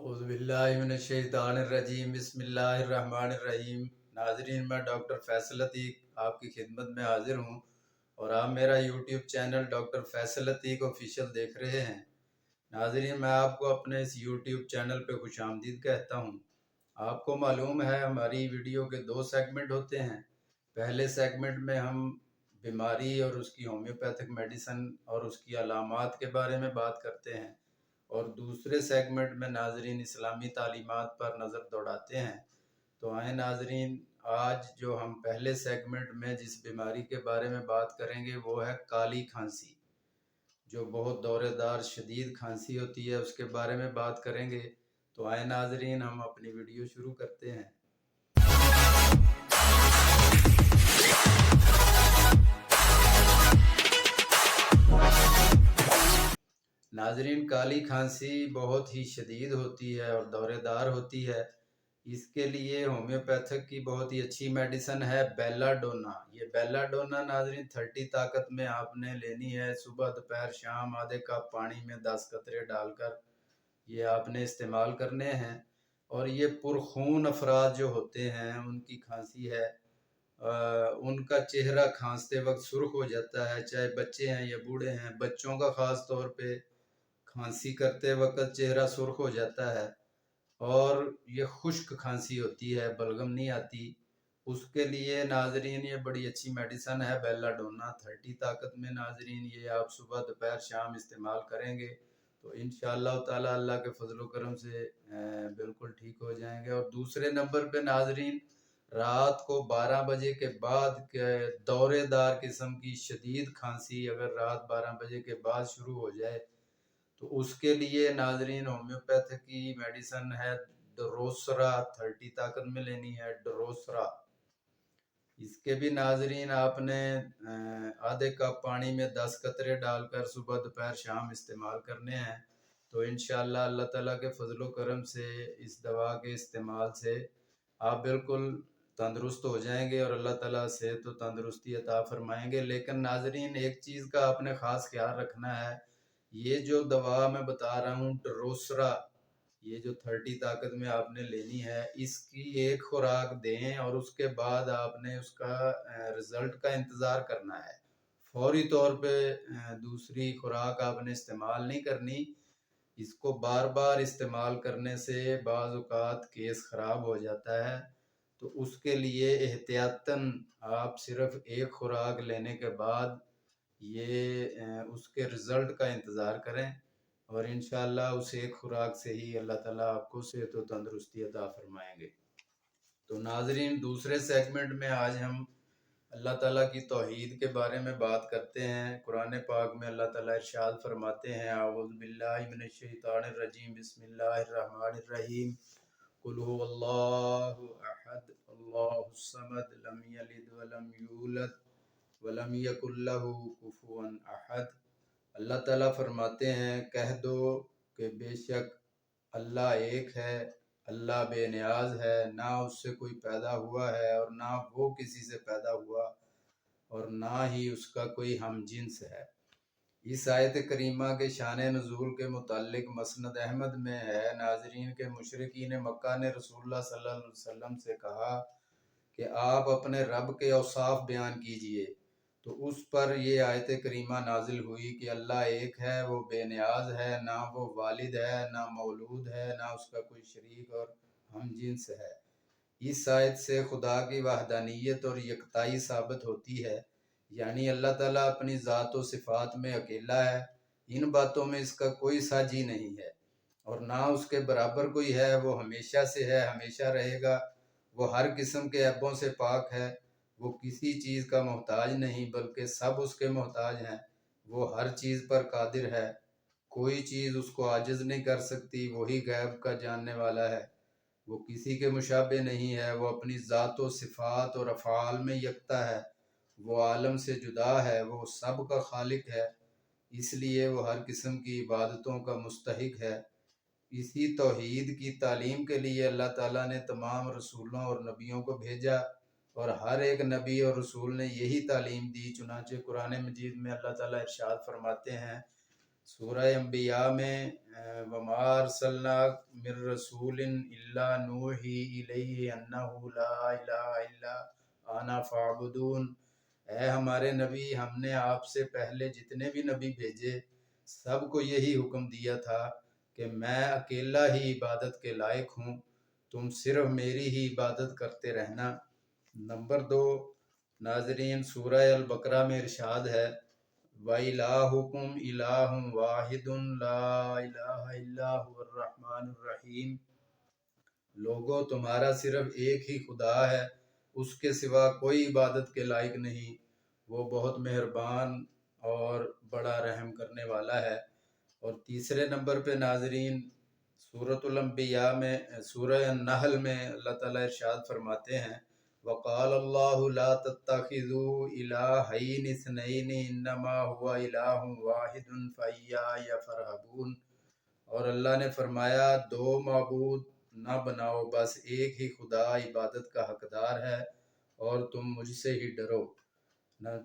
اعوذ باللہ من الشیطان الرجیم بسم اللہ الرحمن الرحیم۔ ناظرین، میں ڈاکٹر فیصل عتیق آپ کی خدمت میں حاضر ہوں اور آپ میرا YouTube channel doctor Faisal Atiq official دیکھ رہے ہیں۔ ناظرین، میں آپ کو اپنے اس یوٹیوب چینل پہ خوش آمدید کہتا ہوں۔ آپ کو معلوم ہے ہماری ویڈیو کے 2 سیگمنٹ ہوتے ہیں۔ پہلے سیگمنٹ میں ہم بیماری اور اس کی ہومیوپیتھک میڈیسن اور اس کی علامات کے بارے میں بات کرتے ہیں، اور دوسرے سیگمنٹ میں ناظرین اسلامی تعلیمات پر نظر دوڑاتے ہیں۔ تو آئیں ناظرین، آج جو ہم پہلے سیگمنٹ میں جس بیماری کے بارے میں بات کریں گے وہ ہے کالی کھانسی، جو بہت دورے دار شدید کھانسی ہوتی ہے، اس کے بارے میں بات کریں گے۔ تو آئیں ناظرین، ہم اپنی ویڈیو شروع کرتے ہیں۔ ناظرین، کالی کھانسی بہت ہی شدید ہوتی ہے اور دورے دار ہوتی ہے۔ اس کے لیے ہومیوپیتھک کی بہت ہی اچھی میڈیسن ہے بیلا ڈونا۔ یہ بیلا ڈونا ناظرین 30 طاقت میں آپ نے لینی ہے۔ صبح دوپہر شام آدھے کپ پانی میں 10 قطرے ڈال کر یہ آپ نے استعمال کرنے ہیں۔ اور یہ پرخون افراد جو ہوتے ہیں ان کی کھانسی ہے، ان کا چہرہ کھانستے وقت سرخ ہو جاتا ہے، چاہے بچے ہیں یا بوڑھے ہیں۔ بچوں کا خاص طور پہ کھانسی کرتے وقت چہرہ سرخ ہو جاتا ہے، اور یہ خشک کھانسی ہوتی ہے، بلغم نہیں آتی۔ اس کے لیے ناظرین یہ بڑی اچھی میڈیسن ہے بیلا ڈونا 30 طاقت میں۔ ناظرین یہ آپ صبح دوپہر شام استعمال کریں گے تو انشاءاللہ تعالی اللہ کے فضل و کرم سے بالکل ٹھیک ہو جائیں گے۔ اور دوسرے نمبر پہ ناظرین، رات کو 12 بجے کے بعد کے دورے دار قسم کی شدید کھانسی اگر رات 12 بجے کے بعد شروع ہو جائے تو اس کے لیے ناظرین ہومیوپیتھک کی میڈیسن ہے ڈروسرا 30 طاقت میں لینی ہے، ڈروسرا۔ اس کے بھی ناظرین آپ نے آدھے کپ پانی میں 10 قطرے ڈال کر صبح دوپہر شام استعمال کرنے ہیں۔ تو انشاءاللہ اللہ تعالیٰ کے فضل و کرم سے اس دوا کے استعمال سے آپ بالکل تندرست ہو جائیں گے اور اللہ تعالیٰ صحت و تندرستی عطا فرمائیں گے۔ لیکن ناظرین ایک چیز کا آپ نے خاص خیال رکھنا ہے، یہ جو دوا میں بتا رہا ہوں ڈروسرا، یہ جو 30 طاقت میں آپ نے لینی ہے، اس کی ایک خوراک دیں اور اس کے بعد آپ نے اس کا رزلٹ کا انتظار کرنا ہے۔ فوری طور پہ دوسری خوراک آپ نے استعمال نہیں کرنی۔ اس کو بار بار استعمال کرنے سے بعض اوقات کیس خراب ہو جاتا ہے، تو اس کے لیے احتیاطاً آپ صرف ایک خوراک لینے کے بعد یہ اس کے رزلٹ کا انتظار کریں، اور انشاءاللہ اس ایک خوراک سے ہی اللہ تعالیٰ آپ کو صحت و تندرستی عطا فرمائیں گے۔ تو ناظرین دوسرے سیگمنٹ میں آج ہم اللہ تعالیٰ کی توحید کے بارے میں بات کرتے ہیں۔ قرآن پاک میں اللہ تعالیٰ ارشاد فرماتے ہیں، اعوذ باللہ من الشیطان الرجیم بسم اللہ الرحمن الرحیم، قل هو اللہ احد اللہ الصمد لم یلد ولم یولد ولم یکن لہ کفوا احد۔ اللہ تعالیٰ فرماتے ہیں کہہ دو کہ بے شک اللہ ایک ہے، اللہ بے نیاز ہے، نہ اس سے کوئی پیدا ہوا ہے اور نہ وہ کسی سے پیدا ہوا، اور نہ ہی اس کا کوئی ہم جنس ہے۔ اس آیت کریمہ کے شان نزول کے متعلق مسند احمد میں ہے ناظرین کے مشرکین مکہ نے رسول اللہ صلی اللہ علیہ وسلم سے کہا کہ آپ اپنے رب کے اوصاف بیان کیجئے، تو اس پر یہ آیت کریمہ نازل ہوئی کہ اللہ ایک ہے، وہ بے نیاز ہے، نہ وہ والد ہے، نہ مولود ہے، نہ اس کا کوئی شریک اور ہم جنس ہے۔ اس آیت سے خدا کی وحدانیت اور یکتائی ثابت ہوتی ہے، یعنی اللہ تعالیٰ اپنی ذات و صفات میں اکیلا ہے، ان باتوں میں اس کا کوئی ساجی نہیں ہے، اور نہ اس کے برابر کوئی ہے، وہ ہمیشہ سے ہے، ہمیشہ رہے گا، وہ ہر قسم کے عیبوں سے پاک ہے، وہ کسی چیز کا محتاج نہیں بلکہ سب اس کے محتاج ہیں، وہ ہر چیز پر قادر ہے، کوئی چیز اس کو عاجز نہیں کر سکتی، وہی غیب کا جاننے والا ہے، وہ کسی کے مشابہ نہیں ہے، وہ اپنی ذات و صفات اور افعال میں یکتا ہے، وہ عالم سے جدا ہے، وہ سب کا خالق ہے، اس لیے وہ ہر قسم کی عبادتوں کا مستحق ہے۔ اسی توحید کی تعلیم کے لیے اللہ تعالیٰ نے تمام رسولوں اور نبیوں کو بھیجا، اور ہر ایک نبی اور رسول نے یہی تعلیم دی۔ چنانچہ قرآن مجید میں اللہ تعالیٰ ارشاد فرماتے ہیں، سورہ انبیاء میں وما ارسلنا من رسول الا نوحی الیہ انہ لا الہ الا انا فاعبدون، اے ہمارے نبی، ہم نے آپ سے پہلے جتنے بھی نبی بھیجے سب کو یہی حکم دیا تھا کہ میں اکیلا ہی عبادت کے لائق ہوں، تم صرف میری ہی عبادت کرتے رہنا۔ نمبر 2، ناظرین، سورہ البقرہ میں ارشاد ہے وَإِلَٰهُكُمْ إِلَٰهٌ وَاحِدٌ لَا إِلَٰهَ إِلَّا هُوَ الرَّحْمَٰنُ الرَّحِيمُ، لوگو تمہارا صرف ایک ہی خدا ہے، اس کے سوا کوئی عبادت کے لائق نہیں، وہ بہت مہربان اور بڑا رحم کرنے والا ہے۔ اور تیسرے نمبر پہ ناظرین، سورۃ الانبیاء میں سورہ النحل میں اللہ تعالیٰ ارشاد فرماتے ہیں وقال اللہ لا تتخذوا الہین اثنین انما هو الہ واحد فایای فارہبون، اور اللہ نے فرمایا دو معبود نہ بناؤ، بس ایک ہی خدا عبادت کا حقدار ہے اور تم مجھ سے ہی ڈرو۔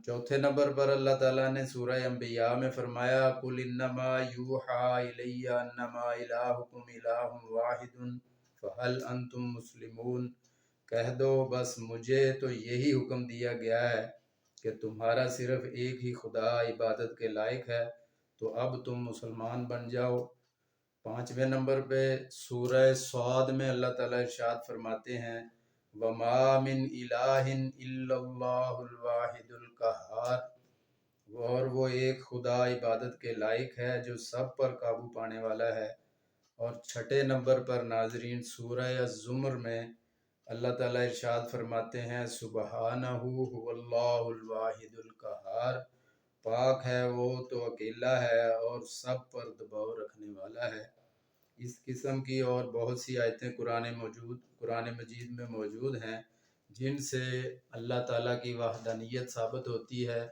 چوتھے نمبر پر اللہ تعالیٰ نے سورہ انبیاء میں فرمایا قل انما یوحی الی انما الہکم الہ واحد فہل انتم مسلمون، کہہ دو بس مجھے تو یہی حکم دیا گیا ہے کہ تمہارا صرف ایک ہی خدا عبادت کے لائق ہے، تو اب تم مسلمان بن جاؤ۔ پانچویں نمبر پہ سورہ صاد میں اللہ تعالیٰ ارشاد فرماتے ہیں وَمَا مِنْ إِلَٰهٍ إِلَّا اللَّهُ الْوَاحِدُ الْقَهَّارُ، اور وہ ایک خدا عبادت کے لائق ہے جو سب پر قابو پانے والا ہے۔ اور چھٹے نمبر پر ناظرین سورہ الزمر میں اللہ تعالیٰ ارشاد فرماتے ہیں سبحانہ هو اللہ الواحد القہار، پاک ہے وہ تو اکیلا ہے اور سب پر دباؤ رکھنے والا ہے۔ اس قسم کی اور بہت سی آیتیں قرآن مجید میں موجود ہیں جن سے اللہ تعالیٰ کی وحدانیت ثابت ہوتی ہے۔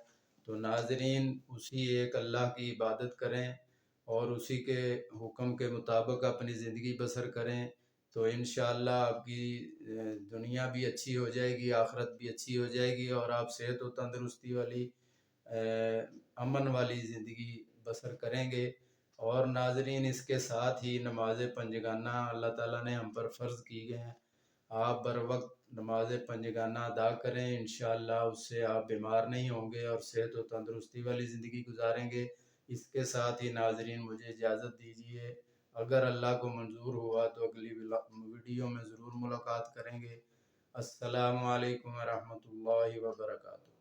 تو ناظرین اسی ایک اللہ کی عبادت کریں اور اسی کے حکم کے مطابق اپنی زندگی بسر کریں، تو انشاءاللہ آپ کی دنیا بھی اچھی ہو جائے گی، آخرت بھی اچھی ہو جائے گی، اور آپ صحت و تندرستی والی امن والی زندگی بسر کریں گے۔ اور ناظرین اس کے ساتھ ہی نماز پنجگانہ اللہ تعالیٰ نے ہم پر فرض کی گئے ہیں، آپ بر وقت نماز پنجگانہ ادا کریں، انشاءاللہ اس سے آپ بیمار نہیں ہوں گے اور صحت و تندرستی والی زندگی گزاریں گے۔ اس کے ساتھ ہی ناظرین مجھے اجازت دیجیے، اگر اللہ کو منظور ہوا تو اگلی ویڈیو میں ضرور ملاقات کریں گے۔ السلام علیکم ورحمۃ اللہ وبرکاتہ۔